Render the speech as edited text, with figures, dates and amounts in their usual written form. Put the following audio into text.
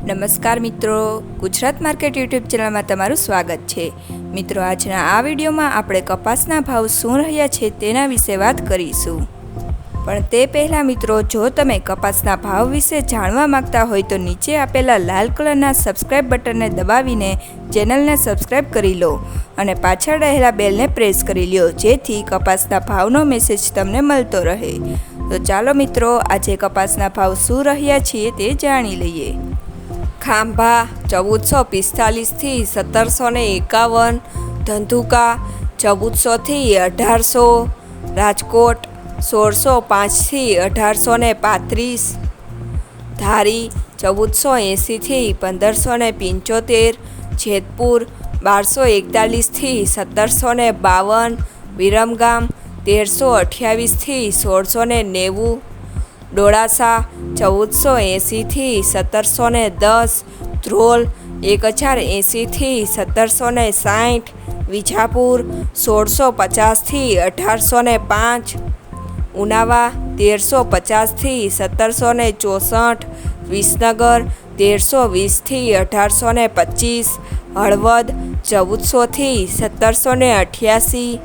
નમસ્કાર મિત્રો, Gujarat market YouTube ચેનલમાં તમારું સ્વાગત છે। મિત્રો, આજના આ વિડીયોમાં આપણે કપાસના ભાવ શું રહ્યા છે તેના વિશે વાત કરીશું। પણ તે પહેલાં મિત્રો, જો તમે કપાસના ભાવ વિશે જાણવા માંગતા હોય તો નીચે આપેલા લાલ કલરના સબસ્ક્રાઇબ બટનને દબાવીને ચેનલને સબસ્ક્રાઇબ કરી લો અને પાછળ રહેલા બેલને પ્રેસ કરી લો, જેથી કપાસના ભાવનો મેસેજ તમને મળતો રહે। તો ચાલો મિત્રો, આજે કપાસના ભાવ શું રહ્યા છે તે જાણી લઈએ। ખાંભા 1445 થી 1751, ધંધુકા 1400 થી 1800, રાજકોટ 1605 થી 1835, ધારી 1480 થી 1575, જેતપુર 1241 થી 1752, વિરમગામ 1328 થી 1690, ડોળાસા 1480 થી 1710, ધ્રોલ 1080 થી 1760, વિજાપુર 1650 થી 1805, ઉનાવા 1350 થી 1764, વિસનગર 1320 થી 1825, હળવદ 1400 થી 1788,